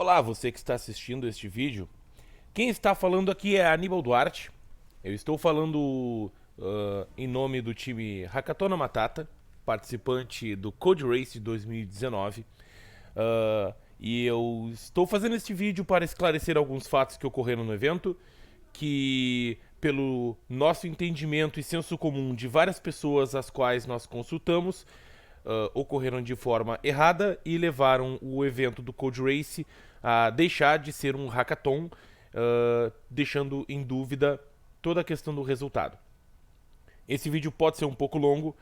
Olá, você que está assistindo este vídeo. Quem está falando aqui é Aníbal Duarte. Eu estou falando em nome do time Hakatona Matata, participante do Code Race 2019. E eu estou fazendo este vídeo para esclarecer alguns fatos que ocorreram no evento, que, pelo nosso entendimento e senso comum de várias pessoas às quais nós consultamos, ocorreram de forma errada e levaram o evento do Code Race a deixar de ser um hackathon, deixando em dúvida toda a questão do resultado. Esse vídeo pode ser um pouco longo,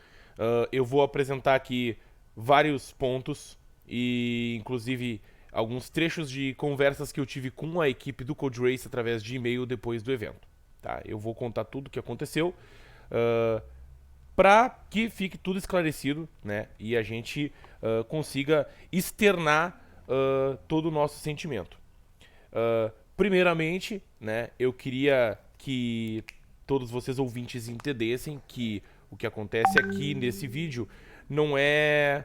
eu vou apresentar aqui vários pontos e inclusive alguns trechos de conversas que eu tive com a equipe do Code Race através de e-mail depois do evento. Tá? Eu vou contar tudo o que aconteceu, para que fique tudo esclarecido, né, e a gente consiga externar todo o nosso sentimento. Primeiramente, né, eu queria que todos vocês ouvintes entendessem que o que acontece aqui nesse vídeo não é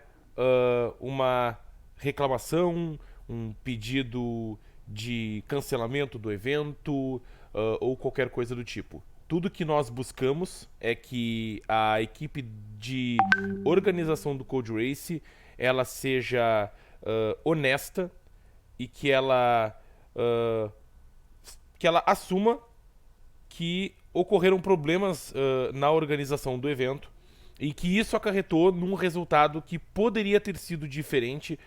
uma reclamação, um pedido de cancelamento do evento ou qualquer coisa do tipo. Tudo que nós buscamos é que a equipe de organização do Code Race ela seja honesta e que ela assuma que ocorreram problemas na organização do evento e que isso acarretou num resultado que poderia ter sido diferente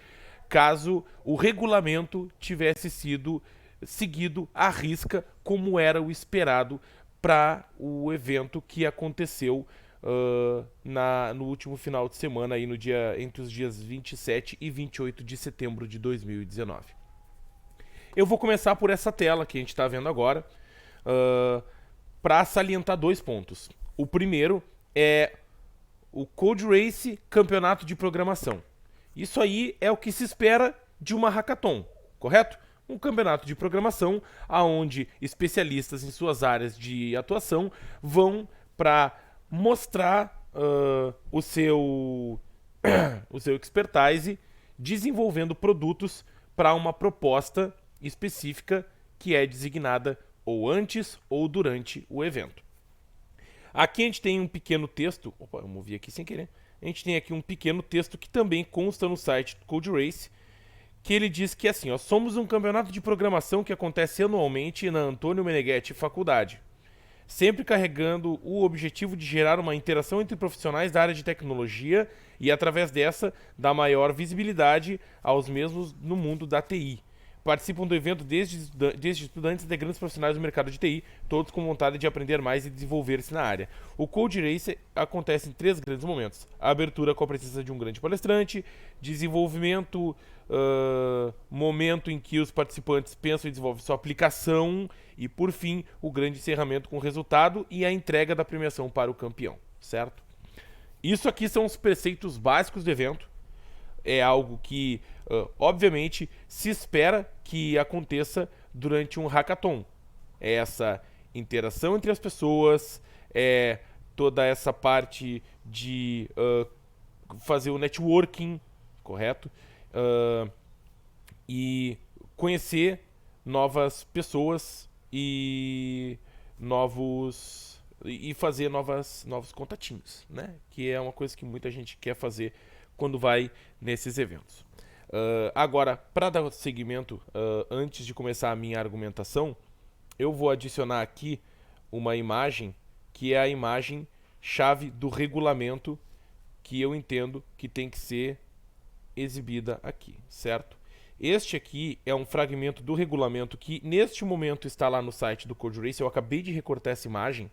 caso o regulamento tivesse sido seguido à risca como era o esperado para o evento que aconteceu no último final de semana, aí entre os dias 27 e 28 de setembro de 2019. Eu vou começar por essa tela que a gente está vendo agora, para salientar dois pontos. O primeiro é o Code Race Campeonato de Programação. Isso aí é o que se espera de uma hackathon, correto? Um campeonato de programação onde especialistas em suas áreas de atuação vão para mostrar o seu expertise desenvolvendo produtos para uma proposta específica que é designada ou antes ou durante o evento. Aqui a gente tem um pequeno texto, opa, eu movi aqui sem querer. A gente tem aqui um pequeno texto que também consta no site do Code Race, que ele diz que assim, somos um campeonato de programação que acontece anualmente na Antônio Meneghetti Faculdade, sempre carregando o objetivo de gerar uma interação entre profissionais da área de tecnologia e, através dessa, dar maior visibilidade aos mesmos no mundo da TI. Participam do evento desde estudantes de grandes profissionais do mercado de TI, todos com vontade de aprender mais e desenvolver-se na área. O Code Race acontece em 3 grandes momentos. A abertura com a presença de um grande palestrante, desenvolvimento, momento em que os participantes pensam e desenvolvem sua aplicação e, por fim, o grande encerramento com o resultado e a entrega da premiação para o campeão, certo? Isso aqui são os preceitos básicos do evento. É algo que, obviamente, se espera que aconteça durante um hackathon. É essa interação entre as pessoas, é toda essa parte de fazer o networking, correto? E conhecer novas pessoas e fazer novos contatinhos, né? Que é uma coisa que muita gente quer fazer quando vai nesses eventos. Agora, para dar seguimento, antes de começar a minha argumentação, eu vou adicionar aqui uma imagem que é a imagem chave do regulamento que eu entendo que tem que ser exibida aqui, certo? Este aqui é um fragmento do regulamento que neste momento está lá no site do Code Race. Eu acabei de recortar essa imagem.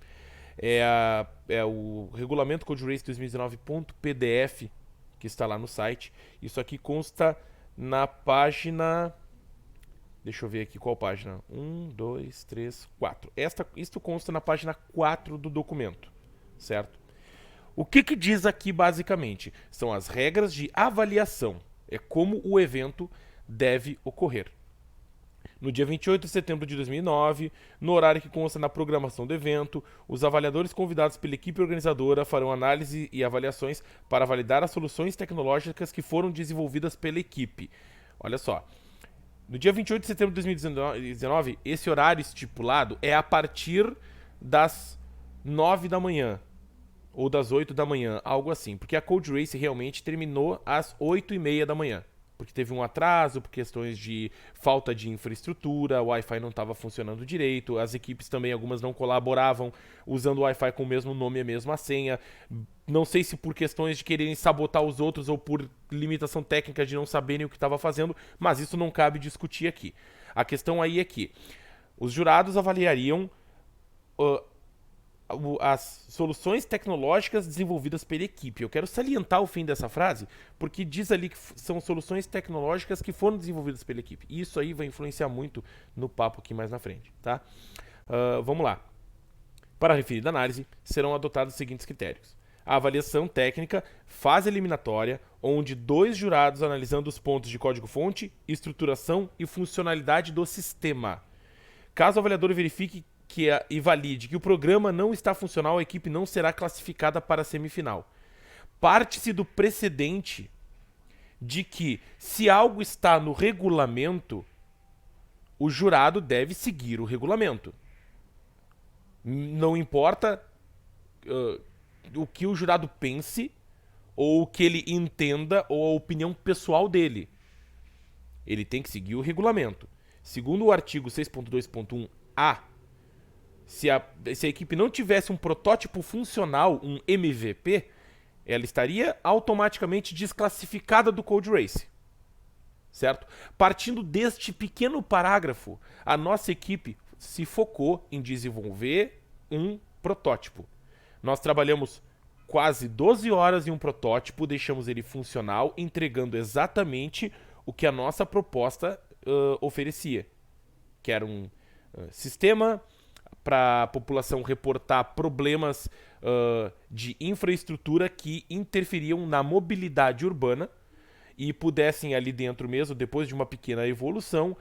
É o regulamento Code Race 2019.pdf que está lá no site. Isso aqui consta na página... Deixa eu ver aqui qual página. 1, 2, 3, 4. Isto consta na página 4 do documento, certo? O que diz aqui basicamente? São as regras de avaliação. É como o evento deve ocorrer. No dia 28 de setembro de 2009, no horário que consta na programação do evento, os avaliadores convidados pela equipe organizadora farão análise e avaliações para validar as soluções tecnológicas que foram desenvolvidas pela equipe. Olha só, No dia 28 de setembro de 2019, esse horário estipulado é a partir das 9 da manhã. Ou das 8 da manhã, algo assim. Porque a Code Race realmente terminou às 8h30 da manhã. Porque teve um atraso, por questões de falta de infraestrutura, o Wi-Fi não estava funcionando direito, as equipes também, algumas não colaboravam usando o Wi-Fi com o mesmo nome e a mesma senha. Não sei se por questões de quererem sabotar os outros ou por limitação técnica de não saberem o que estava fazendo, mas isso não cabe discutir aqui. A questão aí é que os jurados avaliariam as soluções tecnológicas desenvolvidas pela equipe. Eu quero salientar o fim dessa frase, porque diz ali que são soluções tecnológicas que foram desenvolvidas pela equipe. E isso aí vai influenciar muito no papo aqui mais na frente, tá? Vamos lá. Para a referida análise, serão adotados os seguintes critérios. A avaliação técnica, fase eliminatória, onde 2 jurados analisando os pontos de código-fonte, estruturação e funcionalidade do sistema. Caso o avaliador verifique e valide que o programa não está funcional, a equipe não será classificada para a semifinal. Parte-se do precedente de que, se algo está no regulamento, o jurado deve seguir o regulamento. Não importa o que o jurado pense, ou o que ele entenda, ou a opinião pessoal dele. Ele tem que seguir o regulamento. Segundo o artigo 6.2.1a, se a equipe não tivesse um protótipo funcional, um MVP, ela estaria automaticamente desclassificada do Code Race. Certo? Partindo deste pequeno parágrafo, a nossa equipe se focou em desenvolver um protótipo. Nós trabalhamos quase 12 horas em um protótipo, deixamos ele funcional, entregando exatamente o que a nossa proposta oferecia, que era um sistema para a população reportar problemas de infraestrutura que interferiam na mobilidade urbana e pudessem ali dentro mesmo, depois de uma pequena evolução,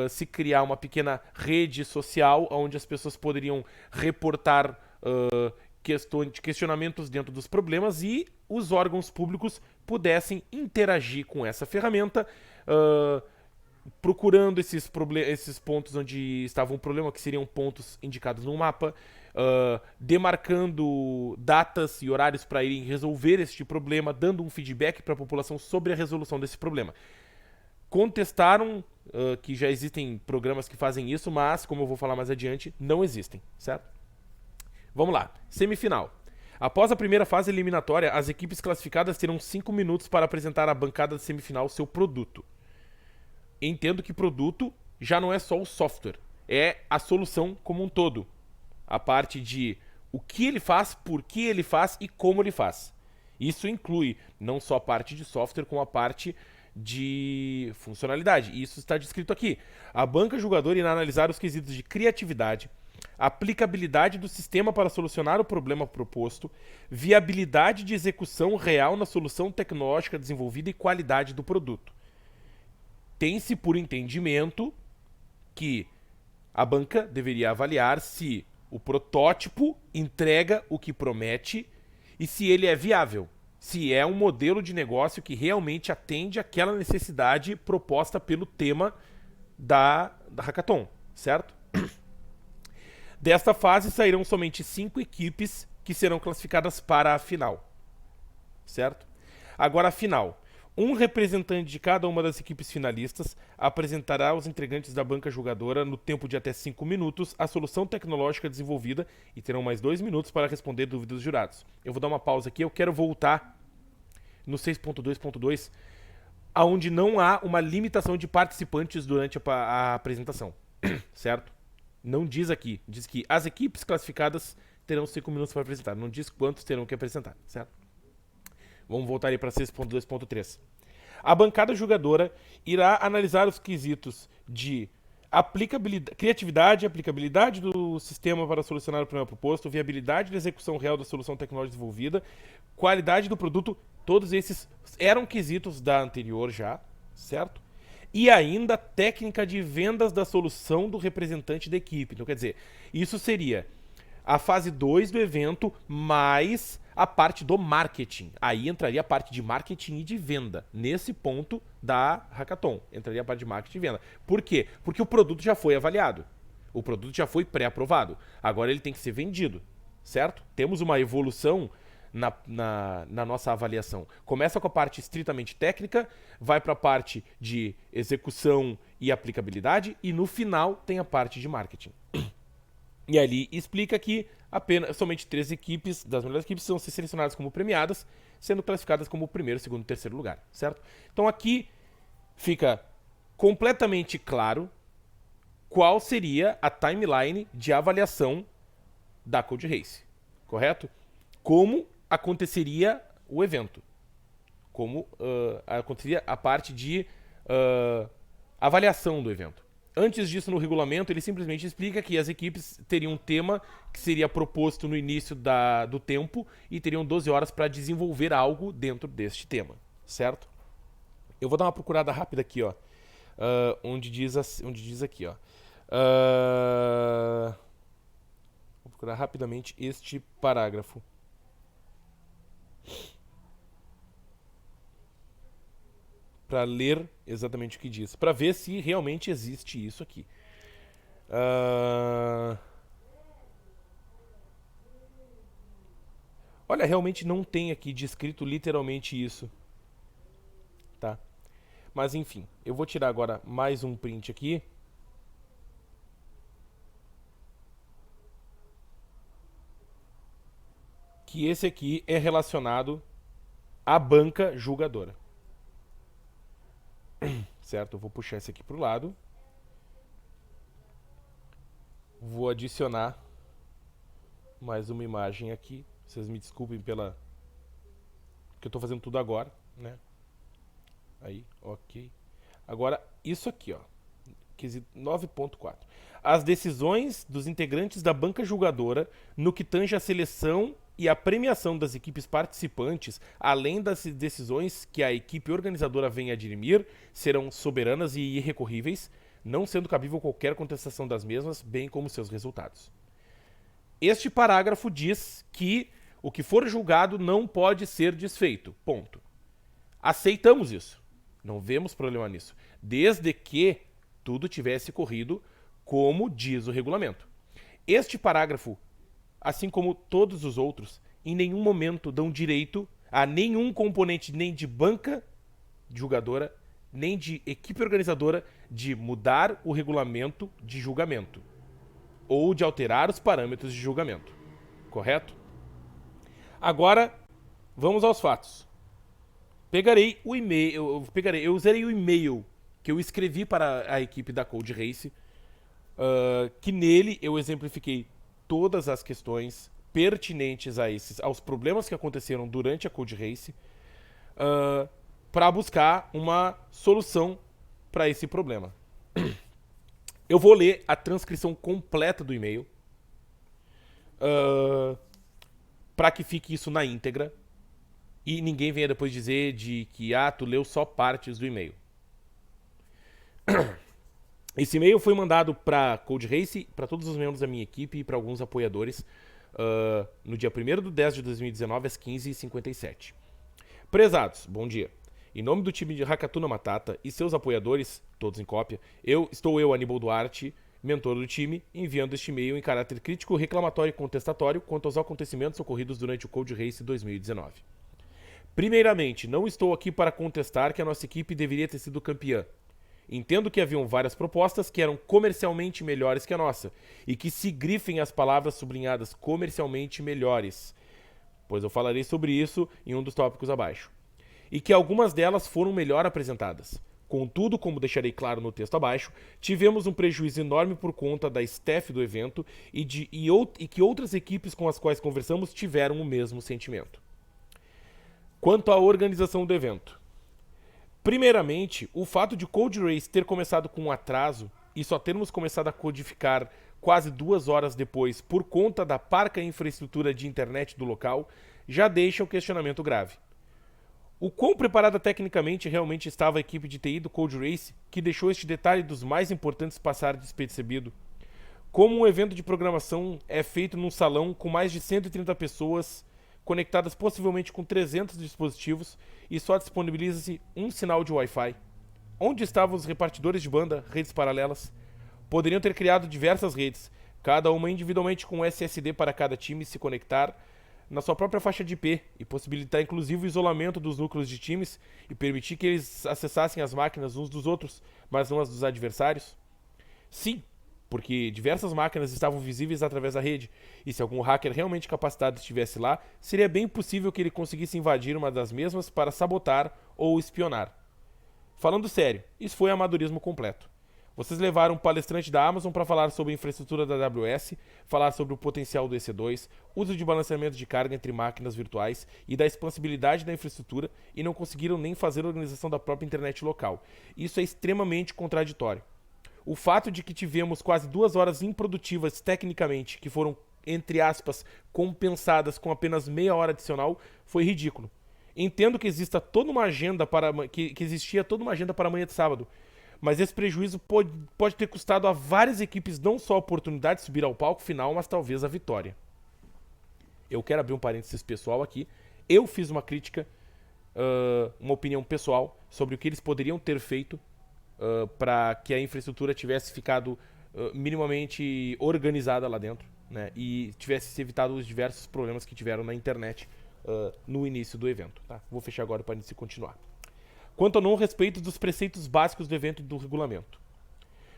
se criar uma pequena rede social onde as pessoas poderiam reportar questionamentos dentro dos problemas e os órgãos públicos pudessem interagir com essa ferramenta, procurando esses pontos onde estava um problema, que seriam pontos indicados no mapa, demarcando datas e horários para irem resolver este problema, dando um feedback para a população sobre a resolução desse problema. Contestaram que já existem programas que fazem isso, mas, como eu vou falar mais adiante, não existem, certo? Vamos lá, semifinal. Após a primeira fase eliminatória, as equipes classificadas terão 5 minutos para apresentar à bancada de semifinal seu produto. Entendo que produto já não é só o software, é a solução como um todo. A parte de o que ele faz, por que ele faz e como ele faz. Isso inclui não só a parte de software, como a parte de funcionalidade. Isso está descrito aqui. A banca julgadora irá analisar os quesitos de criatividade, aplicabilidade do sistema para solucionar o problema proposto, viabilidade de execução real na solução tecnológica desenvolvida e qualidade do produto. Tem-se por entendimento que a banca deveria avaliar se o protótipo entrega o que promete e se ele é viável, se é um modelo de negócio que realmente atende àquela necessidade proposta pelo tema da Hackathon, certo? Desta fase sairão somente 5 equipes que serão classificadas para a final, certo? Agora a final. Um representante de cada uma das equipes finalistas apresentará aos integrantes da banca julgadora, no tempo de até 5 minutos, a solução tecnológica desenvolvida e terão mais 2 minutos para responder dúvidas dos jurados. Eu vou dar uma pausa aqui, eu quero voltar no 6.2.2, onde não há uma limitação de participantes durante a apresentação, certo? Não diz aqui, diz que as equipes classificadas terão 5 minutos para apresentar, não diz quantos terão que apresentar, certo? Vamos voltar aí para 6.2.3. A bancada julgadora irá analisar os quesitos de criatividade, aplicabilidade do sistema para solucionar o problema proposto, viabilidade da execução real da solução tecnológica desenvolvida, qualidade do produto. Todos esses eram quesitos da anterior já, certo? E ainda técnica de vendas da solução do representante da equipe. Então, quer dizer, isso seria a fase 2 do evento, mais a parte do marketing. Aí entraria a parte de marketing e de venda. Nesse ponto da Hackathon, entraria a parte de marketing e venda. Por quê? Porque o produto já foi avaliado. O produto já foi pré-aprovado. Agora ele tem que ser vendido, certo? Temos uma evolução na nossa avaliação. Começa com a parte estritamente técnica, vai para a parte de execução e aplicabilidade e no final tem a parte de marketing. E ali explica que somente 3 equipes, das melhores equipes, são selecionadas como premiadas, sendo classificadas como primeiro, segundo e terceiro lugar, certo? Então aqui fica completamente claro qual seria a timeline de avaliação da Code Race, correto? Como aconteceria o evento, como aconteceria a parte de avaliação do evento. Antes disso, no regulamento, ele simplesmente explica que as equipes teriam um tema que seria proposto no início do tempo e teriam 12 horas para desenvolver algo dentro deste tema, certo? Eu vou dar uma procurada rápida aqui, ó, onde diz aqui, ó. Vou procurar rapidamente este parágrafo. Para ler exatamente o que diz, para ver se realmente existe isso aqui. Olha, realmente não tem aqui descrito literalmente isso, tá? Mas enfim, eu vou tirar agora mais um print aqui. Que esse aqui é relacionado à banca julgadora. Certo? Eu vou puxar esse aqui pro lado. Vou adicionar mais uma imagem aqui. Vocês me desculpem pela... que eu tô fazendo tudo agora, né? Aí, ok. Agora, isso aqui, ó. Quesito 9.4. As decisões dos integrantes da banca julgadora no que tange a seleção e a premiação das equipes participantes, além das decisões que a equipe organizadora venha a dirimir, serão soberanas e irrecorríveis, não sendo cabível qualquer contestação das mesmas, bem como seus resultados. Este parágrafo diz que o que for julgado não pode ser desfeito. Ponto. Aceitamos isso. Não vemos problema nisso. Desde que tudo tivesse corrido como diz o regulamento. Este parágrafo, assim como todos os outros, em nenhum momento dão direito a nenhum componente nem de banca julgadora, nem de equipe organizadora de mudar o regulamento de julgamento ou de alterar os parâmetros de julgamento. Correto? Agora, vamos aos fatos. Pegarei o e-mail, eu usarei o e-mail que eu escrevi para a equipe da Code Race, que nele eu exemplifiquei todas as questões pertinentes aos problemas que aconteceram durante a Code Race, para buscar uma solução para esse problema. Eu vou ler a transcrição completa do e-mail, para que fique isso na íntegra e ninguém venha depois dizer que tu leu só partes do e-mail. Esse e-mail foi mandado para Code Race, para todos os membros da minha equipe e para alguns apoiadores no dia 1º/10/2019 às 15h57. Prezados, bom dia. Em nome do time de Hakatuna Matata e seus apoiadores, todos em cópia, estou eu, Aníbal Duarte, mentor do time, enviando este e-mail em caráter crítico, reclamatório e contestatório quanto aos acontecimentos ocorridos durante o Code Race 2019. Primeiramente, não estou aqui para contestar que a nossa equipe deveria ter sido campeã. Entendo que haviam várias propostas que eram comercialmente melhores que a nossa, e que se grifem as palavras sublinhadas comercialmente melhores, pois eu falarei sobre isso em um dos tópicos abaixo. E que algumas delas foram melhor apresentadas. Contudo, como deixarei claro no texto abaixo, tivemos um prejuízo enorme por conta da staff do evento e que outras equipes com as quais conversamos tiveram o mesmo sentimento. Quanto à organização do evento. Primeiramente, o fato de Code Race ter começado com um atraso e só termos começado a codificar quase 2 horas depois por conta da parca infraestrutura de internet do local já deixa o questionamento grave. O quão preparada tecnicamente realmente estava a equipe de TI do Code Race que deixou este detalhe dos mais importantes passar despercebido? Como um evento de programação é feito num salão com mais de 130 pessoas conectadas possivelmente com 300 dispositivos e só disponibiliza-se um sinal de Wi-Fi. Onde estavam os repartidores de banda, redes paralelas? Poderiam ter criado diversas redes, cada uma individualmente com SSD para cada time se conectar na sua própria faixa de IP e possibilitar inclusive o isolamento dos núcleos de times e permitir que eles acessassem as máquinas uns dos outros, mas não as dos adversários? Sim, porque diversas máquinas estavam visíveis através da rede, e se algum hacker realmente capacitado estivesse lá, seria bem possível que ele conseguisse invadir uma das mesmas para sabotar ou espionar. Falando sério, isso foi amadorismo completo. Vocês levaram um palestrante da Amazon para falar sobre a infraestrutura da AWS, falar sobre o potencial do EC2, uso de balanceamento de carga entre máquinas virtuais e da expansibilidade da infraestrutura e não conseguiram nem fazer a organização da própria internet local. Isso é extremamente contraditório. O fato de que tivemos quase 2 horas improdutivas tecnicamente, que foram, entre aspas, compensadas com apenas meia hora adicional, foi ridículo. Entendo que exista toda uma agenda que existia toda uma agenda para amanhã de sábado, mas esse prejuízo pode ter custado a várias equipes não só a oportunidade de subir ao palco final, mas talvez a vitória. Eu quero abrir um parênteses pessoal aqui. Eu fiz uma crítica, uma opinião pessoal sobre o que eles poderiam ter feito para que a infraestrutura tivesse ficado minimamente organizada lá dentro, né, e tivesse se evitado os diversos problemas que tiveram na internet no início do evento. Tá? Vou fechar agora para se continuar. Quanto ao não respeito dos preceitos básicos do evento e do regulamento.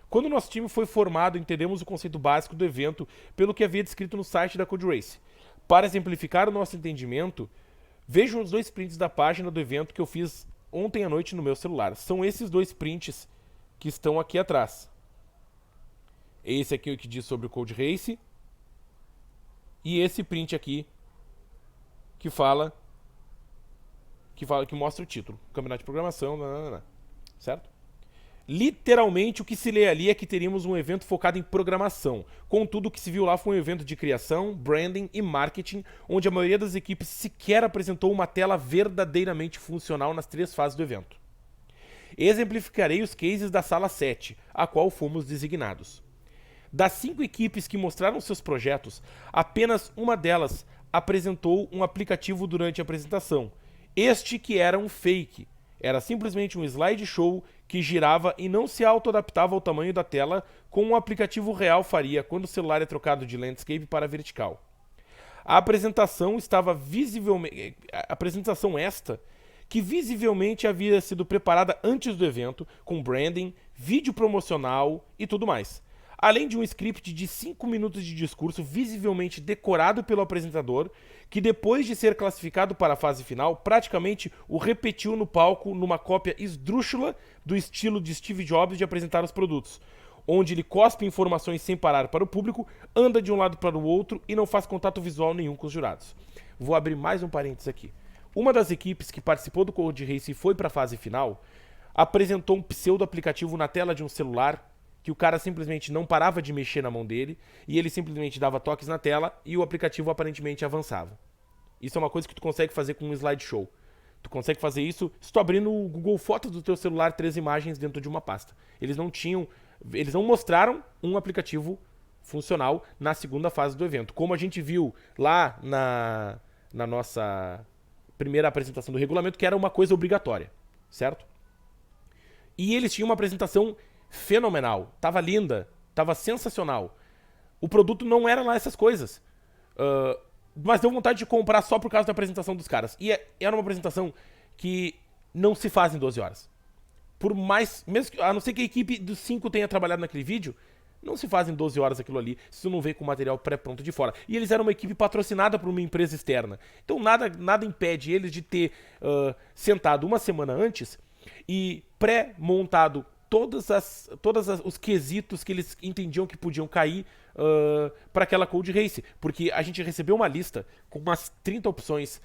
Quando o nosso time foi formado, entendemos o conceito básico do evento pelo que havia descrito no site da Code Race. Para exemplificar o nosso entendimento, vejam os 2 prints da página do evento que eu fiz ontem à noite no meu celular. São esses 2 prints que estão aqui atrás. Esse aqui é o que diz sobre o Code Race. E esse print aqui que mostra o título. Campeonato de programação, certo? Literalmente o que se lê ali é que teríamos um evento focado em programação. Contudo, o que se viu lá foi um evento de criação, branding e marketing, onde a maioria das equipes sequer apresentou uma tela verdadeiramente funcional nas 3 fases do evento. Exemplificarei os cases da sala 7, a qual fomos designados. Das 5 equipes que mostraram seus projetos, apenas uma delas apresentou um aplicativo durante a apresentação. Este que era um fake. Era simplesmente um slideshow que girava e não se auto-adaptava ao tamanho da tela como um aplicativo real faria quando o celular é trocado de landscape para vertical. A apresentação que visivelmente havia sido preparada antes do evento, com branding, vídeo promocional e tudo mais. Além de um script de 5 minutos de discurso visivelmente decorado pelo apresentador, que depois de ser classificado para a fase final, praticamente o repetiu no palco numa cópia esdrúxula do estilo de Steve Jobs de apresentar os produtos, onde ele cospe informações sem parar para o público, anda de um lado para o outro e não faz contato visual nenhum com os jurados. Vou abrir mais um parênteses aqui. Uma das equipes que participou do Code Race e foi para a fase final, apresentou um pseudo-aplicativo na tela de um celular que o cara simplesmente não parava de mexer na mão dele e ele simplesmente dava toques na tela e o aplicativo aparentemente avançava. Isso é uma coisa que tu consegue fazer com um slideshow. Tu consegue fazer isso se tu abrir no Google Fotos do teu celular 3 imagens dentro de uma pasta. Eles não mostraram um aplicativo funcional na segunda fase do evento. Como a gente viu lá na nossa primeira apresentação do regulamento, que era uma coisa obrigatória, certo? E eles tinham uma apresentação fenomenal, tava linda, tava sensacional. O produto não era lá essas coisas, mas deu vontade de comprar só por causa da apresentação dos caras. E era uma apresentação que não se faz em 12 horas. Por mais, mesmo que, a não ser que a equipe dos 5 tenha trabalhado naquele vídeo, não se faz em 12 horas aquilo ali, se tu não vem com material pré-pronto de fora. E eles eram uma equipe patrocinada por uma empresa externa. Então nada impede eles de ter sentado uma semana antes e pré-montado todos os quesitos que eles entendiam que podiam cair para aquela Code Race. Porque a gente recebeu uma lista com umas 30 opções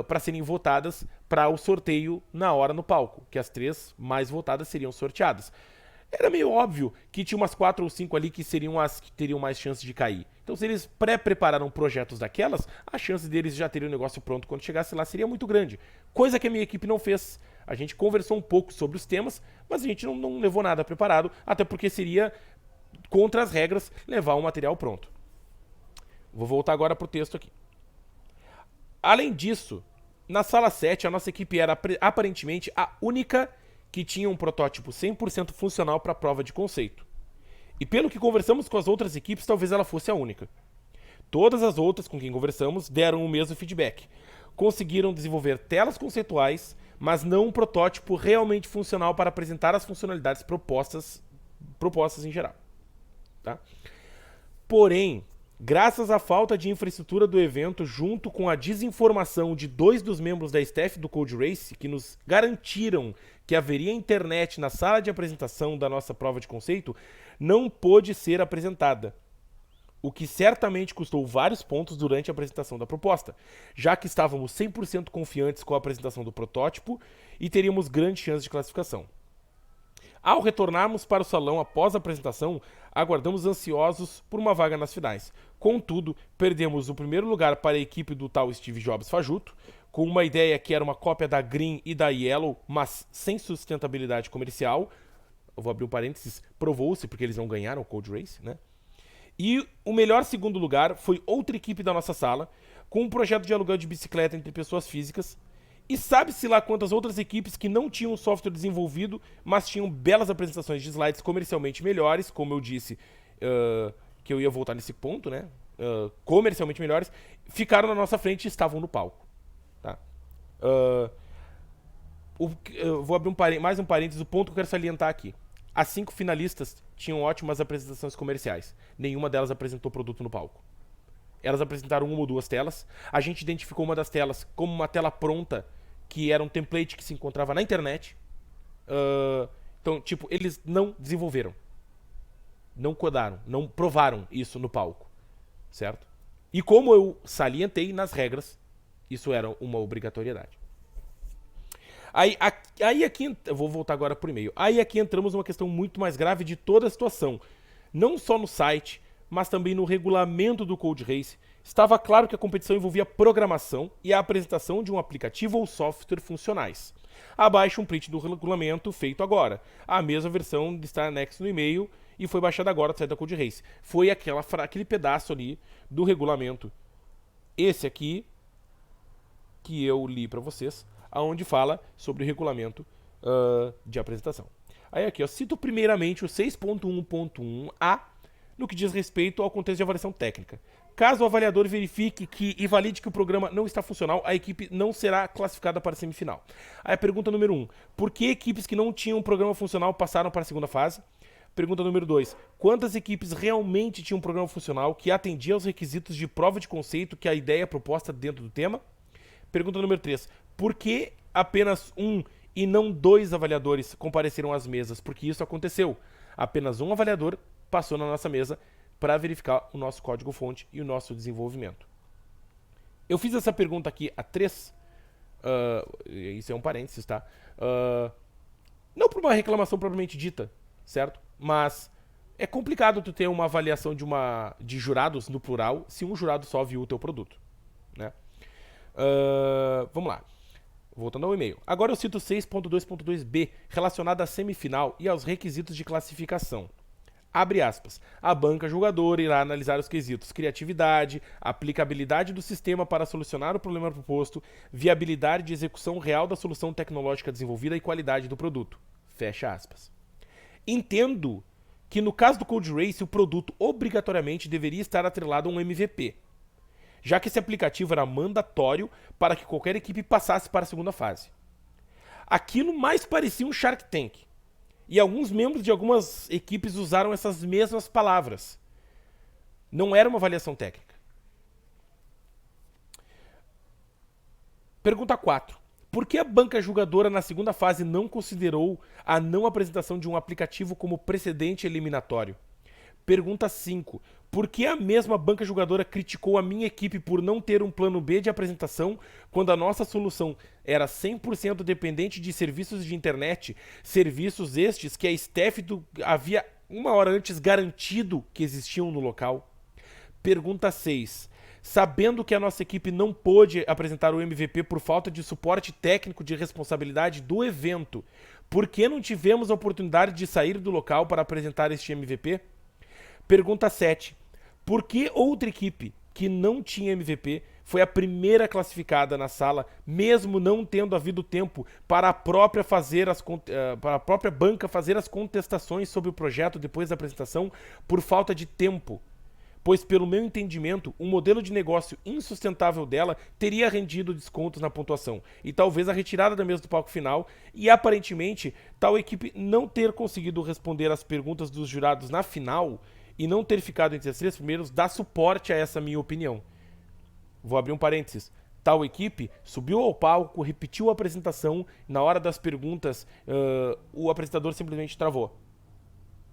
para serem votadas para o sorteio na hora no palco, que as 3 mais votadas seriam sorteadas. Era meio óbvio que tinha umas 4 ou 5 ali que seriam as que teriam mais chances de cair. Então, se eles pré-prepararam projetos daquelas, a chance deles já terem o negócio pronto quando chegasse lá seria muito grande. Coisa que a minha equipe não fez. A gente conversou um pouco sobre os temas, mas a gente não levou nada preparado, até porque seria contra as regras levar um material pronto. Vou voltar agora para o texto aqui. Além disso, na sala 7, a nossa equipe era aparentemente a única que tinha um protótipo 100% funcional para a prova de conceito. E pelo que conversamos com as outras equipes, talvez ela fosse a única. Todas as outras com quem conversamos deram o mesmo feedback. Conseguiram desenvolver telas conceituais, mas não um protótipo realmente funcional para apresentar as funcionalidades propostas em geral. Tá? Porém, graças à falta de infraestrutura do evento, junto com a desinformação de 2 dos membros da staff do Code Race, que nos garantiram que haveria internet na sala de apresentação da nossa prova de conceito, não pôde ser apresentada, o que certamente custou vários pontos durante a apresentação da proposta, já que estávamos 100% confiantes com a apresentação do protótipo e teríamos grande chance de classificação. Ao retornarmos para o salão após a apresentação, aguardamos ansiosos por uma vaga nas finais. Contudo, perdemos o primeiro lugar para a equipe do tal Steve Jobs fajuto, com uma ideia que era uma cópia da Green e da Yellow, mas sem sustentabilidade comercial. Eu vou abrir um parênteses, provou-se porque eles não ganharam o Code Race, né? E o melhor segundo lugar foi outra equipe da nossa sala, com um projeto de aluguel de bicicleta entre pessoas físicas. E sabe-se lá quantas outras equipes que não tinham software desenvolvido, mas tinham belas apresentações de slides comercialmente melhores, como eu disse, que eu ia voltar nesse ponto, né? Comercialmente melhores, ficaram na nossa frente e estavam no palco. Tá? Eu vou abrir mais um parênteses, o ponto que eu quero salientar aqui. As 5 finalistas tinham ótimas apresentações comerciais. Nenhuma delas apresentou produto no palco. Elas apresentaram 1 ou 2 telas. A gente identificou uma das telas como uma tela pronta, que era um template que se encontrava na internet. Então, tipo, eles não desenvolveram. Não codaram, não provaram isso no palco. Certo? E como eu salientei nas regras, isso era uma obrigatoriedade. Aí aqui, eu vou voltar agora pro e-mail. Aí aqui entramos numa questão muito mais grave de toda a situação. Não só no site, mas também no regulamento do Code Race. Estava claro que a competição envolvia programação e a apresentação de um aplicativo ou software funcionais. Abaixo um print do regulamento feito agora. A mesma versão está anexo no e-mail e foi baixada agora do site da Code Race. Foi aquele pedaço ali do regulamento. Esse aqui, que eu li para vocês, onde fala sobre o regulamento de apresentação. Aí aqui, eu cito primeiramente o 6.1.1a, no que diz respeito ao contexto de avaliação técnica. Caso o avaliador verifique e valide que o programa não está funcional, a equipe não será classificada para a semifinal. Aí a pergunta número 1. Por que equipes que não tinham um programa funcional passaram para a segunda fase? Pergunta número 2. Quantas equipes realmente tinham um programa funcional que atendia aos requisitos de prova de conceito que a ideia é proposta dentro do tema? Pergunta número 3. Por que apenas 1 e não 2 avaliadores compareceram às mesas? Porque isso aconteceu. Apenas um avaliador passou na nossa mesa para verificar o nosso código-fonte e o nosso desenvolvimento. Eu fiz essa pergunta aqui a 3. Isso é um parênteses, tá? Não por uma reclamação propriamente dita, certo? Mas é complicado tu ter uma avaliação de jurados, no plural, se um jurado só viu o teu produto, né? Vamos lá. Voltando ao e-mail. Agora eu cito 6.2.2b, relacionado à semifinal e aos requisitos de classificação. Abre aspas. A banca julgadora irá analisar os quesitos criatividade, aplicabilidade do sistema para solucionar o problema proposto, viabilidade de execução real da solução tecnológica desenvolvida e qualidade do produto. Fecha aspas. Entendo que no caso do Code Race o produto obrigatoriamente deveria estar atrelado a um MVP, já que esse aplicativo era mandatório para que qualquer equipe passasse para a segunda fase. Aquilo mais parecia um Shark Tank. E alguns membros de algumas equipes usaram essas mesmas palavras. Não era uma avaliação técnica. Pergunta 4. Por que a banca julgadora na segunda fase não considerou a não apresentação de um aplicativo como precedente eliminatório? Pergunta 5. Por que a mesma banca julgadora criticou a minha equipe por não ter um plano B de apresentação quando a nossa solução era 100% dependente de serviços de internet, serviços estes que a staff havia 1 hora antes garantido que existiam no local? Pergunta 6. Sabendo que a nossa equipe não pôde apresentar o MVP por falta de suporte técnico de responsabilidade do evento, por que não tivemos a oportunidade de sair do local para apresentar este MVP? Pergunta 7. Por que outra equipe que não tinha MVP foi a primeira classificada na sala, mesmo não tendo havido tempo para a própria banca fazer as contestações sobre o projeto depois da apresentação por falta de tempo. Pois, pelo meu entendimento, um modelo de negócio insustentável dela teria rendido descontos na pontuação, e talvez a retirada da mesa do palco final, e aparentemente, tal equipe não ter conseguido responder às perguntas dos jurados na final, e não ter ficado entre os 3 primeiros, dá suporte a essa minha opinião. Vou abrir um parênteses. Tal equipe subiu ao palco, repetiu a apresentação, na hora das perguntas, o apresentador simplesmente travou.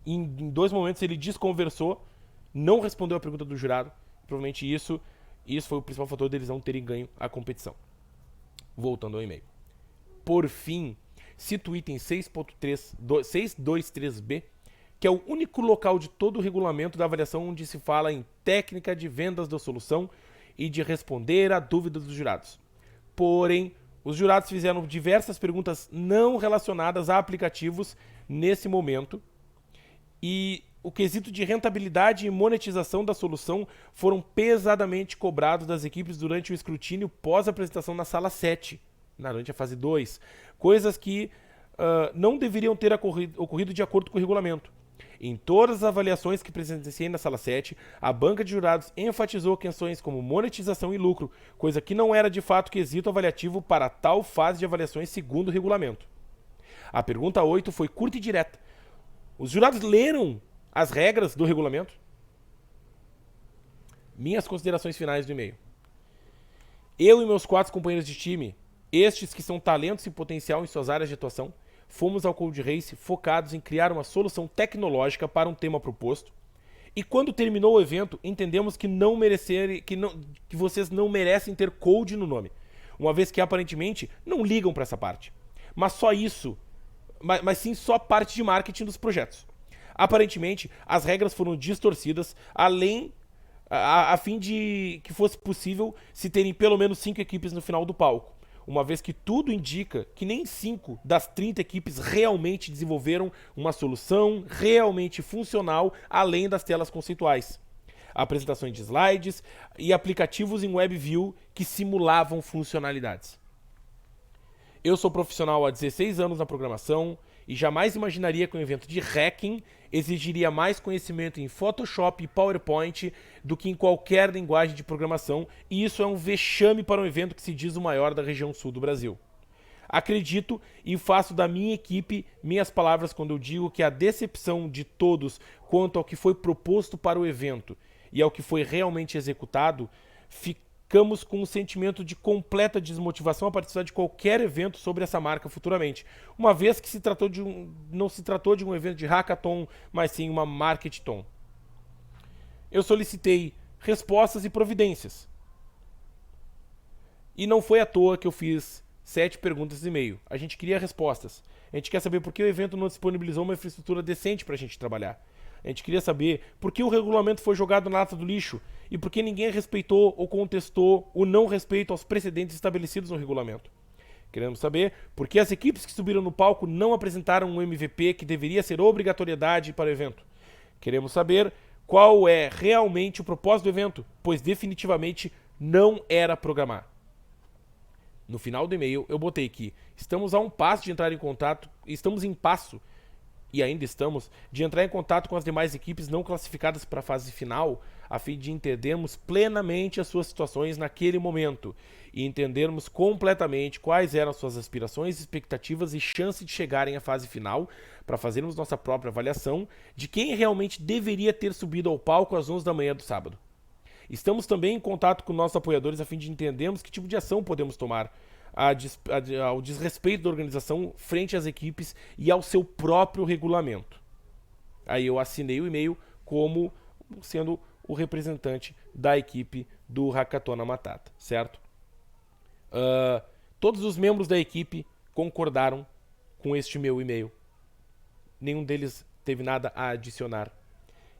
Em 2 momentos ele desconversou, não respondeu a pergunta do jurado. Provavelmente isso foi o principal fator deles não terem ganho a competição. Voltando ao e-mail. Por fim, cito o item 623B, que é o único local de todo o regulamento da avaliação onde se fala em técnica de vendas da solução e de responder a dúvidas dos jurados. Porém, os jurados fizeram diversas perguntas não relacionadas a aplicativos nesse momento, e o quesito de rentabilidade e monetização da solução foram pesadamente cobrados das equipes durante o escrutínio pós-apresentação na sala 7, durante a fase 2, coisas que não deveriam ter ocorrido de acordo com o regulamento. Em todas as avaliações que presenciei na sala 7, a banca de jurados enfatizou questões como monetização e lucro, coisa que não era de fato quesito avaliativo para tal fase de avaliações segundo o regulamento. A pergunta 8 foi curta e direta. Os jurados leram as regras do regulamento? Minhas considerações finais do e-mail. Eu e meus 4 companheiros de time, estes que são talentos e potencial em suas áreas de atuação, fomos ao Code Race focados em criar uma solução tecnológica para um tema proposto. E quando terminou o evento, entendemos que vocês não merecem ter code no nome, uma vez que aparentemente não ligam para essa parte. Mas só isso, mas sim só parte de marketing dos projetos. Aparentemente, as regras foram distorcidas, a fim de que fosse possível se terem pelo menos 5 equipes no final do palco, uma vez que tudo indica que nem 5 das 30 equipes realmente desenvolveram uma solução realmente funcional além das telas conceituais, apresentações de slides e aplicativos em WebView que simulavam funcionalidades. Eu sou profissional há 16 anos na programação e jamais imaginaria que um evento de hacking exigiria mais conhecimento em Photoshop e PowerPoint do que em qualquer linguagem de programação, e isso é um vexame para um evento que se diz o maior da região sul do Brasil. Acredito e faço da minha equipe minhas palavras quando eu digo que a decepção de todos quanto ao que foi proposto para o evento e ao que foi realmente executado, ficamos com um sentimento de completa desmotivação a participar de qualquer evento sobre essa marca futuramente, uma vez que não se tratou de um evento de hackathon, mas sim uma marketing-ton. Eu solicitei respostas e providências. E não foi à toa que eu fiz 7 perguntas e meio. A gente queria respostas. A gente quer saber por que o evento não disponibilizou uma infraestrutura decente para a gente trabalhar. A gente queria saber por que o regulamento foi jogado na lata do lixo e por que ninguém respeitou ou contestou o não respeito aos precedentes estabelecidos no regulamento. Queremos saber por que as equipes que subiram no palco não apresentaram um MVP que deveria ser obrigatoriedade para o evento. Queremos saber qual é realmente o propósito do evento, pois definitivamente não era programar. No final do e-mail eu botei que estamos a um passo de entrar em contato, estamos em passo e ainda estamos, de entrar em contato com as demais equipes não classificadas para a fase final, a fim de entendermos plenamente as suas situações naquele momento e entendermos completamente quais eram suas aspirações, expectativas e chances de chegarem à fase final, para fazermos nossa própria avaliação de quem realmente deveria ter subido ao palco às 11 da manhã do sábado. Estamos também em contato com nossos apoiadores a fim de entendermos que tipo de ação podemos tomar ao desrespeito da organização frente às equipes e ao seu próprio regulamento. Aí eu assinei o e-mail como sendo o representante da equipe do Hackathon Matata, certo? Todos os membros da equipe concordaram com este meu e-mail. Nenhum deles teve nada a adicionar.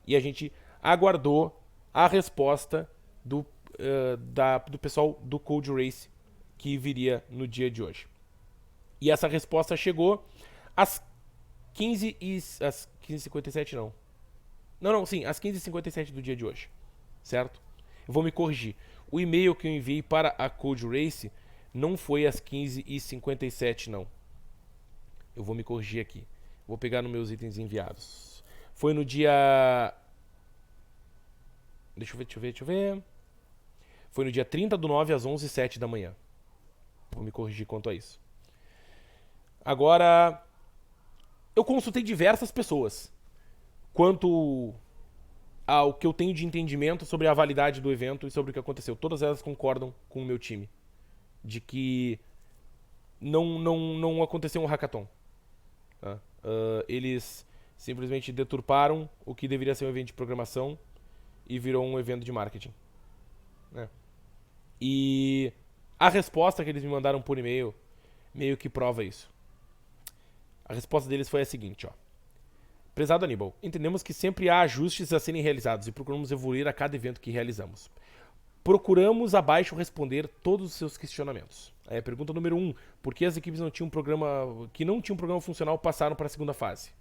E a gente aguardou a resposta do pessoal do Code Race que viria no dia de hoje. E essa resposta chegou às 15h57 não. Sim, às 15h57 do dia de hoje, certo? Eu vou me corrigir. o e-mail que eu enviei para a Code Race não foi às 15h57, não. Eu vou me corrigir aqui. Vou pegar nos meus itens enviados. Foi no dia... Deixa eu ver. Foi no dia 30/9 às 11h07 da manhã. Vou me corrigir quanto a isso. Agora, eu consultei diversas pessoas quanto ao que eu tenho de entendimento sobre a validade do evento e sobre o que aconteceu. Todas elas concordam com o meu time de que não aconteceu um hackathon. Tá? Eles simplesmente deturparam o que deveria ser um evento de programação e virou um evento de marketing. Né? E a resposta que eles me mandaram por e-mail meio que prova isso. A resposta deles foi a seguinte, ó. Prezado Aníbal, entendemos que sempre há ajustes a serem realizados e procuramos evoluir a cada evento que realizamos. Procuramos abaixo responder todos os seus questionamentos. Aí a pergunta número 1, por que as equipes que não tinham um programa funcional passaram para a segunda fase?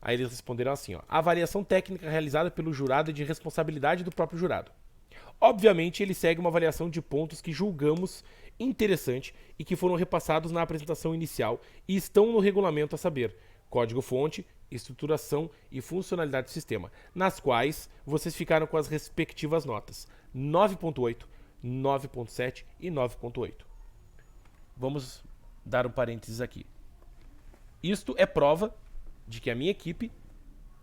Aí eles responderam assim, ó, a avaliação técnica realizada pelo jurado é de responsabilidade do próprio jurado. Obviamente, ele segue uma avaliação de pontos que julgamos interessante e que foram repassados na apresentação inicial e estão no regulamento, a saber, código-fonte, estruturação e funcionalidade do sistema, nas quais vocês ficaram com as respectivas notas 9.8, 9.7 e 9.8. Vamos dar um parênteses aqui. Isto é prova de que a minha equipe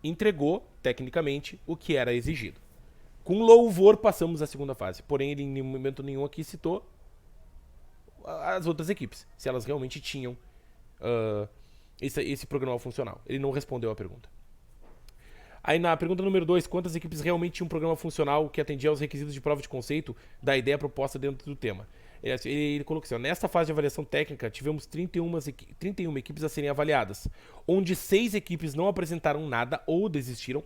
entregou, tecnicamente, o que era exigido. Com louvor, passamos à segunda fase. Porém, ele em momento nenhum aqui citou as outras equipes, se elas realmente tinham esse programa funcional. Ele não respondeu a pergunta. Aí na pergunta número 2, quantas equipes realmente tinham um programa funcional que atendia aos requisitos de prova de conceito da ideia proposta dentro do tema? Ele colocou assim, ó, nesta fase de avaliação técnica, tivemos 31 equipes a serem avaliadas, onde 6 equipes não apresentaram nada ou desistiram,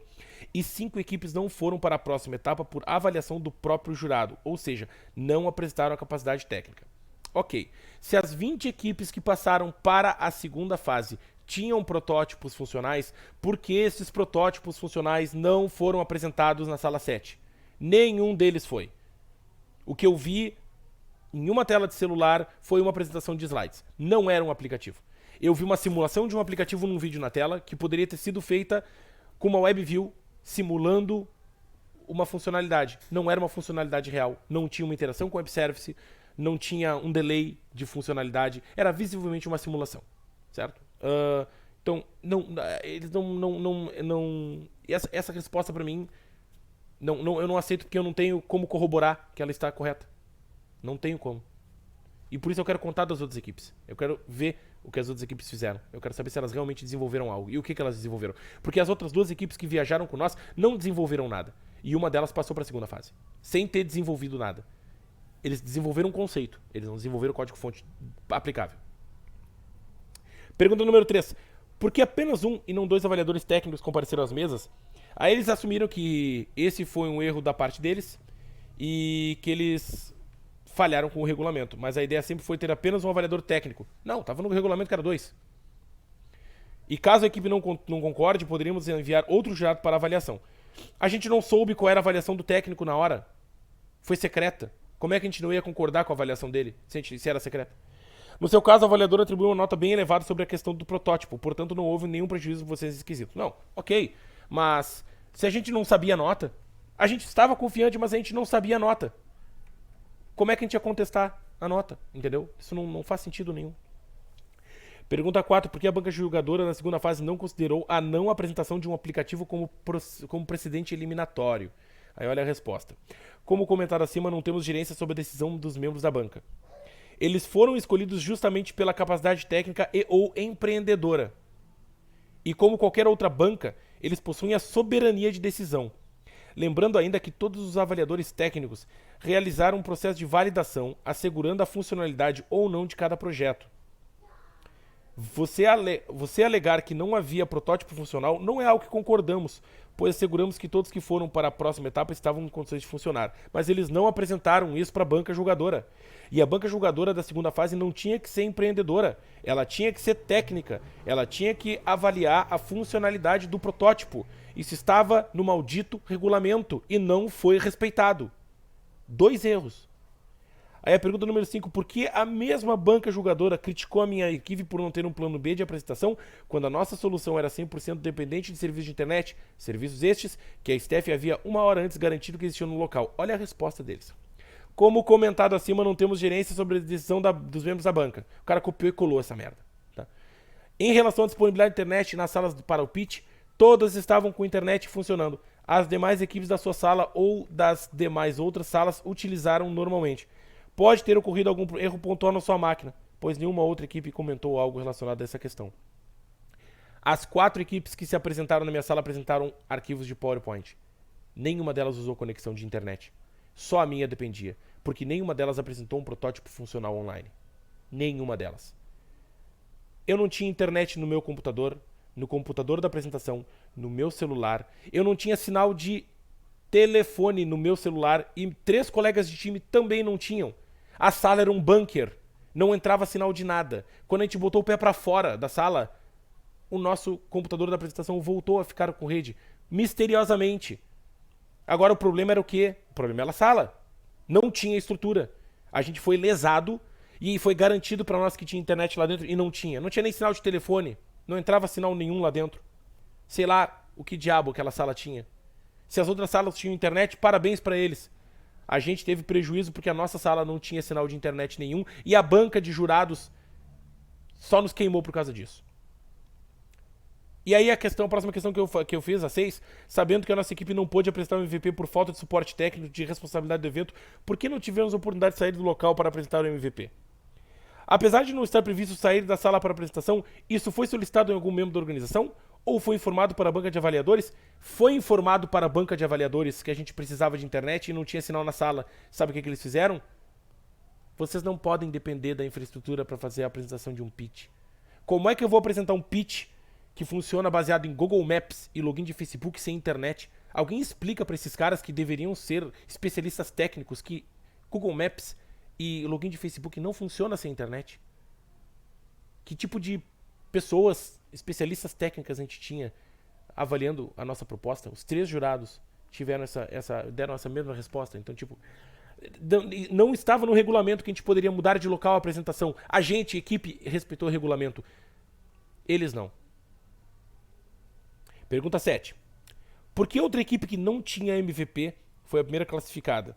e 5 equipes não foram para a próxima etapa por avaliação do próprio jurado, ou seja, não apresentaram a capacidade técnica. Ok, se as 20 equipes que passaram para a segunda fase tinham protótipos funcionais, por que esses protótipos funcionais não foram apresentados na sala 7? Nenhum deles foi. O que eu vi em uma tela de celular foi uma apresentação de slides. Não era um aplicativo. Eu vi uma simulação de um aplicativo num vídeo na tela que poderia ter sido feita com uma WebView simulando uma funcionalidade. Não era uma funcionalidade real. Não tinha uma interação com o web service. Não tinha um delay de funcionalidade. Era visivelmente uma simulação. Certo? Então, eles não essa resposta pra mim, eu não aceito porque eu não tenho como corroborar que ela está correta. Não tenho como. E por isso eu quero contar das outras equipes. Eu quero ver o que as outras equipes fizeram. Eu quero saber se elas realmente desenvolveram algo. E o que elas desenvolveram. Porque as outras 2 equipes que viajaram com nós não desenvolveram nada. E uma delas passou para a segunda fase. Sem ter desenvolvido nada. Eles desenvolveram um conceito. Eles não desenvolveram código-fonte aplicável. Pergunta número 3. Por que apenas 1 e não 2 avaliadores técnicos compareceram às mesas? Aí eles assumiram que esse foi um erro da parte deles e que eles falharam com o regulamento. Mas a ideia sempre foi ter apenas um avaliador técnico. Não, estava no regulamento que era 2. E caso a equipe não concorde, poderíamos enviar outro jurado para avaliação. A gente não soube qual era a avaliação do técnico na hora. Foi secreta. Como é que a gente não ia concordar com a avaliação dele, se era secreta? No seu caso, o avaliador atribuiu uma nota bem elevada sobre a questão do protótipo, portanto não houve nenhum prejuízo de vocês esquisito. Não, ok, mas se a gente não sabia a nota, a gente estava confiante, mas a gente não sabia a nota. Como é que a gente ia contestar a nota, entendeu? Isso não faz sentido nenhum. Pergunta 4. Por que a banca julgadora na segunda fase não considerou a não apresentação de um aplicativo como precedente eliminatório? Aí olha a resposta. Como comentado acima, não temos gerência sobre a decisão dos membros da banca. Eles foram escolhidos justamente pela capacidade técnica e ou empreendedora. E como qualquer outra banca, eles possuem a soberania de decisão. Lembrando ainda que todos os avaliadores técnicos realizaram um processo de validação, assegurando a funcionalidade ou não de cada projeto. Você alegar que não havia protótipo funcional não é algo que concordamos, pois asseguramos que todos que foram para a próxima etapa estavam em condições de funcionar. Mas eles não apresentaram isso para a banca julgadora. E a banca julgadora da segunda fase não tinha que ser empreendedora, ela tinha que ser técnica, ela tinha que avaliar a funcionalidade do protótipo. Isso estava no maldito regulamento e não foi respeitado. 2 erros. Aí a pergunta número 5, por que a mesma banca julgadora criticou a minha equipe por não ter um plano B de apresentação quando a nossa solução era 100% dependente de serviços de internet, serviços estes que a Steph havia 1 hora antes garantido que existiam no local? Olha a resposta deles. Como comentado acima, não temos gerência sobre a decisão dos membros da banca. O cara copiou e colou essa merda. Tá? Em relação à disponibilidade de internet nas salas para o pitch, todas estavam com internet funcionando. As demais equipes da sua sala ou das demais outras salas utilizaram normalmente. Pode ter ocorrido algum erro pontual na sua máquina, pois nenhuma outra equipe comentou algo relacionado a essa questão. As 4 equipes que se apresentaram na minha sala apresentaram arquivos de PowerPoint. Nenhuma delas usou conexão de internet. Só a minha dependia, porque nenhuma delas apresentou um protótipo funcional online. Nenhuma delas. Eu não tinha internet no meu computador, no computador da apresentação, no meu celular. Eu não tinha sinal de telefone no meu celular e 3 colegas de time também não tinham. A sala era um bunker, não entrava sinal de nada. Quando a gente botou o pé pra fora da sala, o nosso computador da apresentação voltou a ficar com rede, misteriosamente. Agora o problema era o quê? O problema era a sala. Não tinha estrutura. A gente foi lesado e foi garantido pra nós que tinha internet lá dentro e não tinha. Não tinha nem sinal de telefone, não entrava sinal nenhum lá dentro. Sei lá o que diabo aquela sala tinha. Se as outras salas tinham internet, parabéns pra eles. A gente teve prejuízo porque a nossa sala não tinha sinal de internet nenhum e a banca de jurados só nos queimou por causa disso. E aí a próxima questão que eu fiz, a 6, sabendo que a nossa equipe não pôde apresentar o MVP por falta de suporte técnico de responsabilidade do evento, por que não tivemos a oportunidade de sair do local para apresentar o MVP? Apesar de não estar previsto sair da sala para apresentação, isso foi solicitado em algum membro da organização? Ou foi informado para a banca de avaliadores? Foi informado para a banca de avaliadores que a gente precisava de internet e não tinha sinal na sala. Sabe o que eles fizeram? Vocês não podem depender da infraestrutura para fazer a apresentação de um pitch. Como é que eu vou apresentar um pitch que funciona baseado em Google Maps e login de Facebook sem internet? Alguém explica para esses caras que deveriam ser especialistas técnicos que Google Maps e login de Facebook não funciona sem internet? Que tipo de pessoas, especialistas técnicas a gente tinha avaliando a nossa proposta? Os 3 jurados deram essa mesma resposta. Então, tipo, não estava no regulamento que a gente poderia mudar de local a apresentação. A gente, equipe, respeitou o regulamento. Eles não. Pergunta 7. Por que outra equipe que não tinha MVP foi a primeira classificada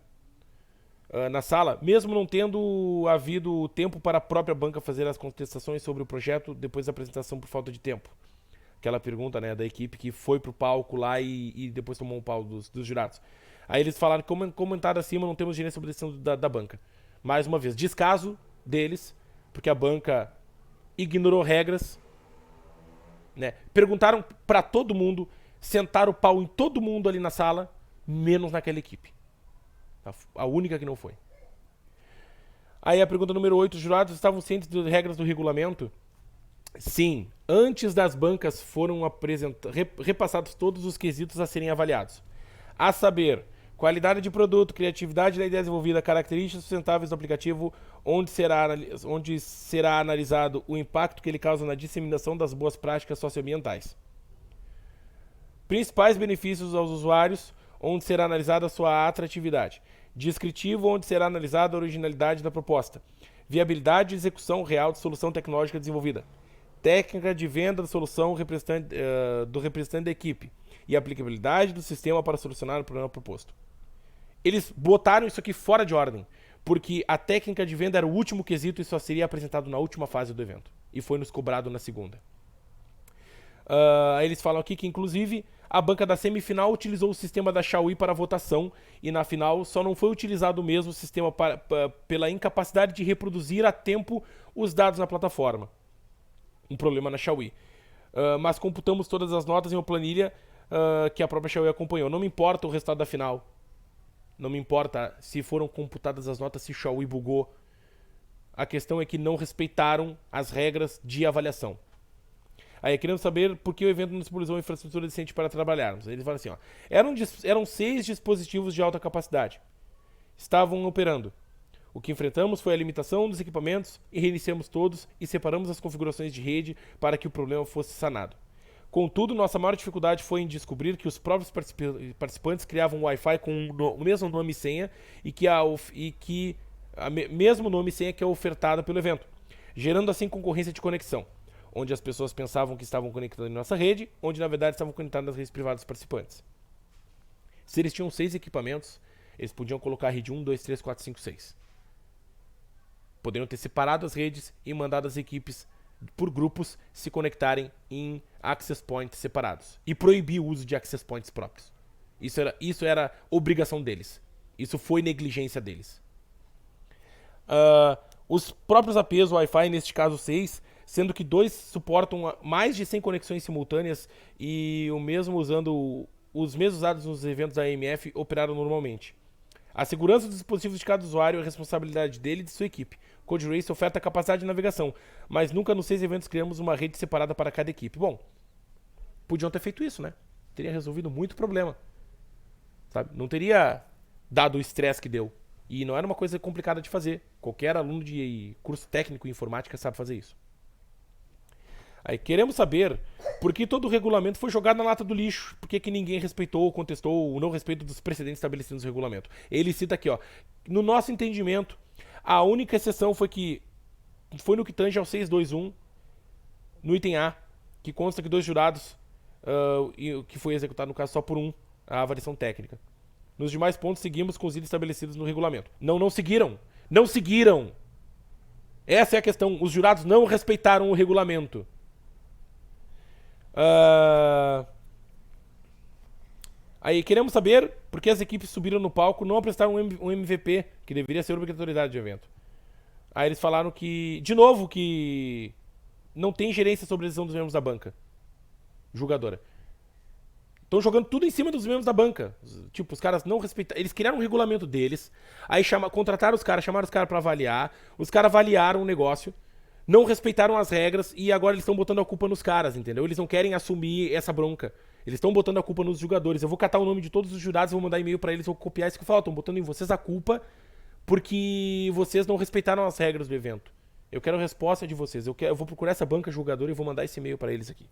na sala, mesmo não tendo havido tempo para a própria banca fazer as contestações sobre o projeto depois da apresentação por falta de tempo? Aquela pergunta, né, da equipe que foi pro palco lá e depois tomou um pau dos jurados. Aí eles falaram que, comentado acima, não temos gerência sobre a decisão da banca. Mais uma vez, descaso deles, porque a banca ignorou regras, né? Perguntaram pra todo mundo, sentaram o pau em todo mundo ali na sala, menos naquela equipe. A única que não foi. Aí a pergunta número 8, os jurados estavam cientes das regras do regulamento? Sim, antes das bancas foram repassados todos os quesitos a serem avaliados. A saber, qualidade de produto, criatividade da ideia desenvolvida, características sustentáveis do aplicativo, onde será analisado o impacto que ele causa na disseminação das boas práticas socioambientais. Principais benefícios aos usuários, onde será analisada a sua atratividade. Descritivo, onde será analisada a originalidade da proposta. Viabilidade e execução real de solução tecnológica desenvolvida. Técnica de venda da solução do representante da equipe. E aplicabilidade do sistema para solucionar o problema proposto. Eles botaram isso aqui fora de ordem, porque a técnica de venda era o último quesito e só seria apresentado na última fase do evento. E foi nos cobrado na segunda. Eles falam aqui que, inclusive, a banca da semifinal utilizou o sistema da Xiaomi para votação e na final só não foi utilizado o mesmo sistema pela incapacidade de reproduzir a tempo os dados na plataforma. Um problema na Xiaomi. Mas computamos todas as notas em uma planilha que a própria Xiaomi acompanhou. Não me importa o resultado da final. Não me importa se foram computadas as notas, se Xiaomi bugou. A questão é que não respeitaram as regras de avaliação. Aí queremos saber por que o evento não disponibilizou infraestrutura decente para trabalharmos. Eles falam assim, ó, eram 6 dispositivos de alta capacidade. Estavam operando. O que enfrentamos foi a limitação dos equipamentos e reiniciamos todos e separamos as configurações de rede para que o problema fosse sanado. Contudo, nossa maior dificuldade foi em descobrir que os próprios participantes criavam um Wi-Fi com o mesmo nome e senha e que mesmo nome e senha que é ofertado pelo evento, gerando assim concorrência de conexão, onde as pessoas pensavam que estavam conectadas em nossa rede, onde na verdade estavam conectadas nas redes privadas dos participantes. Se eles tinham 6 equipamentos, eles podiam colocar a rede 1, 2, 3, 4, 5, 6. Poderiam ter separado as redes e mandado as equipes por grupos se conectarem em access points separados. E proibir o uso de access points próprios. Isso era obrigação deles. Isso foi negligência deles. Os próprios APs Wi-Fi, neste caso 6, sendo que 2 suportam mais de 100 conexões simultâneas e o mesmo usando os mesmos usados nos eventos da AMF operaram normalmente. A segurança dos dispositivos de cada usuário é a responsabilidade dele e de sua equipe. Code Race oferta capacidade de navegação, mas nunca nos 6 eventos criamos uma rede separada para cada equipe. Bom, podiam ter feito isso, né? Teria resolvido muito problema. Sabe? Não teria dado o estresse que deu. E não era uma coisa complicada de fazer. Qualquer aluno de curso técnico em informática sabe fazer isso. Aí queremos saber por que todo o regulamento foi jogado na lata do lixo. Por que ninguém respeitou ou contestou o não respeito dos precedentes estabelecidos no regulamento. Ele cita aqui, ó. No nosso entendimento, a única exceção foi no que tange ao 621, no item A, que consta que 2 jurados, que foi executado no caso só por a avaliação técnica. Nos demais pontos, seguimos com os itens estabelecidos no regulamento. Não seguiram. Não seguiram. Essa é a questão. Os jurados não respeitaram o regulamento. Aí, queremos saber por que as equipes subiram no palco não apresentaram um MVP, que deveria ser obrigatoriedade de evento. Aí eles falaram que, de novo, que não tem gerência sobre a decisão dos membros da banca julgadora. Estão jogando tudo em cima dos membros da banca. Tipo, os caras não respeitaram. Eles criaram um regulamento deles. Aí contrataram os caras, chamaram os caras pra avaliar. Os caras avaliaram o negócio. Não respeitaram as regras. E agora eles estão botando a culpa nos caras, entendeu? Eles não querem assumir essa bronca. Eles estão botando a culpa nos jogadores. Eu vou catar o nome de todos os jurados, vou mandar e-mail pra eles, vou copiar isso que eu falo. Estão botando em vocês a culpa porque vocês não respeitaram as regras do evento. Eu quero a resposta de vocês. Eu vou procurar essa banca julgadora e vou mandar esse e-mail pra eles aqui.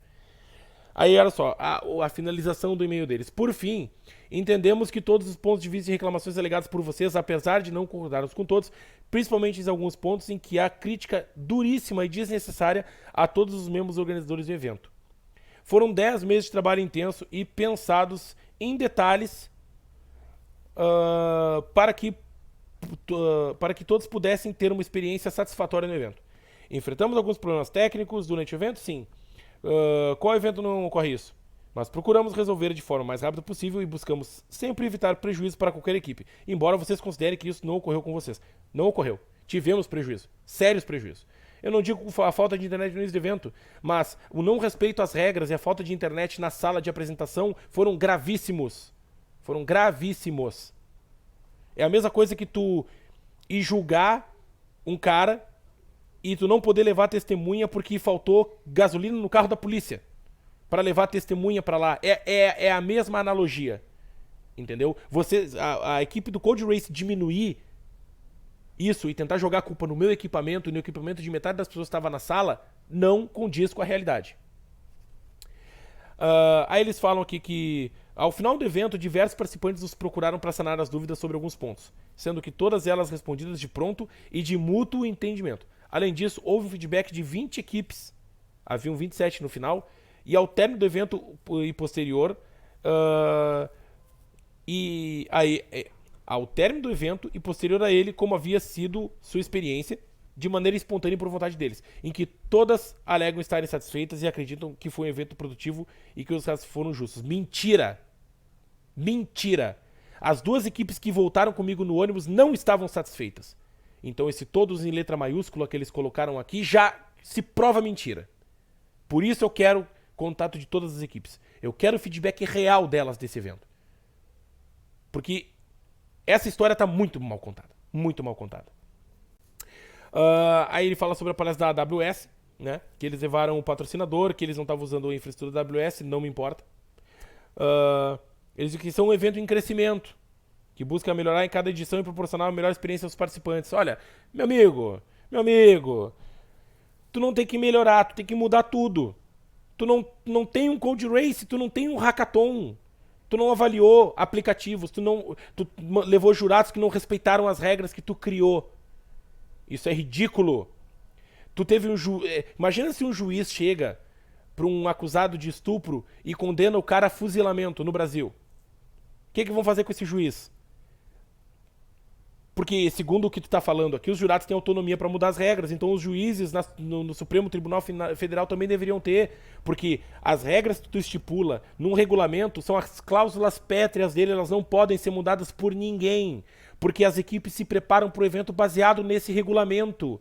Aí, olha só, a finalização do e-mail deles. Por fim, entendemos que todos os pontos de vista e reclamações alegados por vocês, apesar de não concordarmos com todos, principalmente em alguns pontos em que há crítica duríssima e desnecessária a todos os membros organizadores do evento. Foram 10 meses de trabalho intenso e pensados em detalhes para que todos pudessem ter uma experiência satisfatória no evento. Enfrentamos alguns problemas técnicos durante o evento? Sim. Qual evento não ocorre isso? Mas procuramos resolver de forma mais rápida possível e buscamos sempre evitar prejuízo para qualquer equipe, embora vocês considerem que isso não ocorreu com vocês. Não ocorreu. Tivemos prejuízo. Sérios prejuízos. Eu não digo a falta de internet no início do evento, mas o não respeito às regras e a falta de internet na sala de apresentação foram gravíssimos. Foram gravíssimos. É a mesma coisa que tu ir julgar um cara e tu não poder levar testemunha porque faltou gasolina no carro da polícia para levar testemunha para lá. É a mesma analogia. Entendeu? A equipe do Code Race diminuir isso e tentar jogar a culpa no meu equipamento e no equipamento de metade das pessoas que estava na sala não condiz com a realidade. Aí eles falam aqui que ao final do evento, diversos participantes nos procuraram para sanar as dúvidas sobre alguns pontos, sendo que todas elas respondidas de pronto e de mútuo entendimento. Além disso, houve um feedback de 20 equipes, haviam 27 no final, e ao término do evento e posterior, ao término do evento e posterior a ele, como havia sido sua experiência, de maneira espontânea e por vontade deles, em que todas alegam estarem satisfeitas e acreditam que foi um evento produtivo e que os resultados foram justos. Mentira! Mentira! As 2 equipes que voltaram comigo no ônibus não estavam satisfeitas. Então esse todos em letra maiúscula que eles colocaram aqui já se prova mentira. Por isso eu quero contato de todas as equipes. Eu quero feedback real delas desse evento. Porque essa história está muito mal contada. Muito mal contada. Aí ele fala sobre a palestra da AWS, né? Que eles levaram o patrocinador, que eles não estavam usando a infraestrutura da AWS, não me importa. Eles dizem que são um evento em crescimento, que busca melhorar em cada edição e proporcionar uma melhor experiência aos participantes. Olha, meu amigo, tu não tem que melhorar, tu tem que mudar tudo. Tu não tem um Code Race, tu não tem um hackathon. Tu não avaliou aplicativos, tu levou jurados que não respeitaram as regras que tu criou. Isso é ridículo. Tu teve imagina se um juiz chega para um acusado de estupro e condena o cara a fuzilamento no Brasil. O que vão fazer com esse juiz? Porque, segundo o que tu tá falando aqui, os jurados têm autonomia para mudar as regras, então os juízes no Supremo Tribunal Federal também deveriam ter, porque as regras que tu estipula num regulamento são as cláusulas pétreas dele, elas não podem ser mudadas por ninguém, porque as equipes se preparam para o evento baseado nesse regulamento.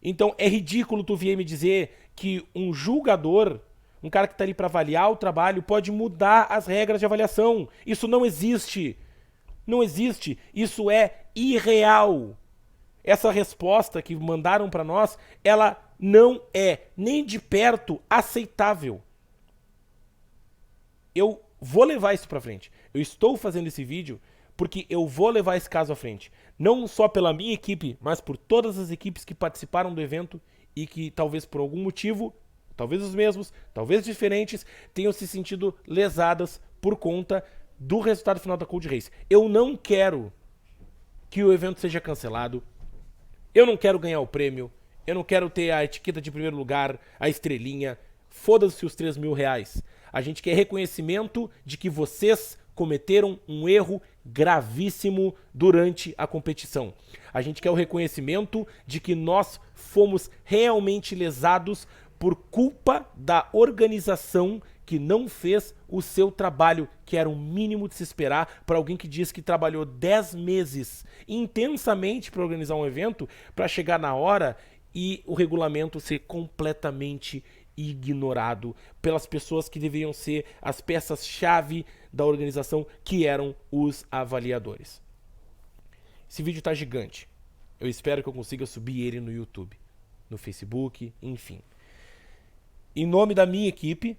Então é ridículo tu vir me dizer que um julgador, um cara que tá ali para avaliar o trabalho, pode mudar as regras de avaliação. Isso não existe. Não existe. Isso é irreal. Essa resposta que mandaram para nós, ela não é nem de perto aceitável. Eu vou levar isso para frente. Eu estou fazendo esse vídeo porque eu vou levar esse caso à frente. Não só pela minha equipe, mas por todas as equipes que participaram do evento e que talvez por algum motivo, talvez os mesmos, talvez diferentes, tenham se sentido lesadas por conta do resultado final da Code Race. Eu não quero que o evento seja cancelado. Eu não quero ganhar o prêmio. Eu não quero ter a etiqueta de primeiro lugar, a estrelinha. Foda-se os 3 mil reais. A gente quer reconhecimento de que vocês cometeram um erro gravíssimo durante a competição. A gente quer o reconhecimento de que nós fomos realmente lesados por culpa da organização que não fez o seu trabalho, que era o mínimo de se esperar para alguém que diz que trabalhou 10 meses intensamente para organizar um evento, para chegar na hora e o regulamento ser completamente ignorado pelas pessoas que deveriam ser as peças-chave da organização, que eram os avaliadores. Esse vídeo tá gigante. Eu espero que eu consiga subir ele no YouTube, no Facebook, enfim. Em nome da minha equipe,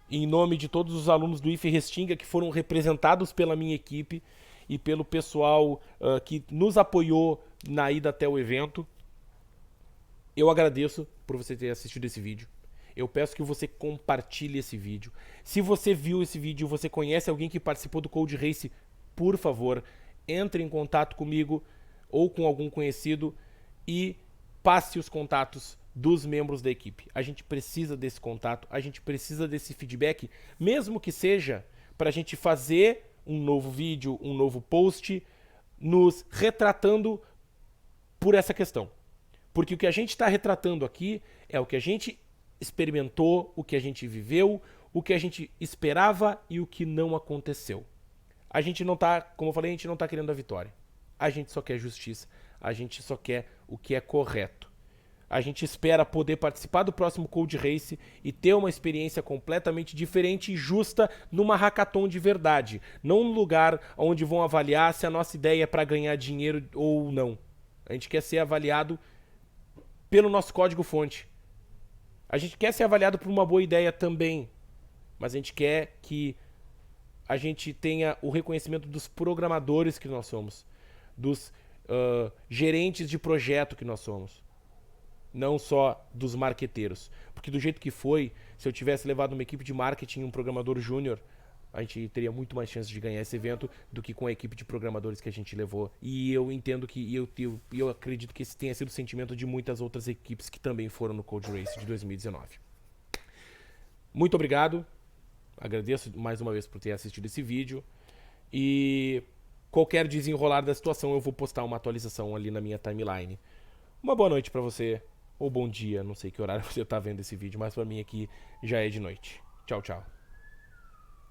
em nome de todos os alunos do IFE Restinga que foram representados pela minha equipe e pelo pessoal que nos apoiou na ida até o evento, eu agradeço por você ter assistido esse vídeo. Eu peço que você compartilhe esse vídeo. Se você viu esse vídeo e você conhece alguém que participou do Code Race, por favor, entre em contato comigo ou com algum conhecido e passe os contatos dos membros da equipe. A gente precisa desse contato, a gente precisa desse feedback, mesmo que seja para a gente fazer um novo vídeo, um novo post, nos retratando por essa questão. Porque o que a gente está retratando aqui é o que a gente experimentou, o que a gente viveu, o que a gente esperava e o que não aconteceu. A gente não tá, como eu falei, a gente não tá querendo a vitória. A gente só quer justiça, a gente só quer o que é correto. A gente espera poder participar do próximo Code Race e ter uma experiência completamente diferente e justa numa hackathon de verdade. Não num lugar onde vão avaliar se a nossa ideia é para ganhar dinheiro ou não. A gente quer ser avaliado pelo nosso código-fonte. A gente quer ser avaliado por uma boa ideia também, mas a gente quer que a gente tenha o reconhecimento dos programadores que nós somos, dos gerentes de projeto que nós somos, não só dos marqueteiros. Porque do jeito que foi, se eu tivesse levado uma equipe de marketing e um programador júnior, a gente teria muito mais chance de ganhar esse evento do que com a equipe de programadores que a gente levou. E eu entendo que, eu acredito que esse tenha sido o sentimento de muitas outras equipes que também foram no Code Race de 2019. Muito obrigado. Agradeço mais uma vez por ter assistido esse vídeo. E qualquer desenrolar da situação eu vou postar uma atualização ali na minha timeline. Uma boa noite pra você, ou bom dia, não sei que horário você tá vendo esse vídeo, mas pra mim aqui já é de noite. Tchau, tchau.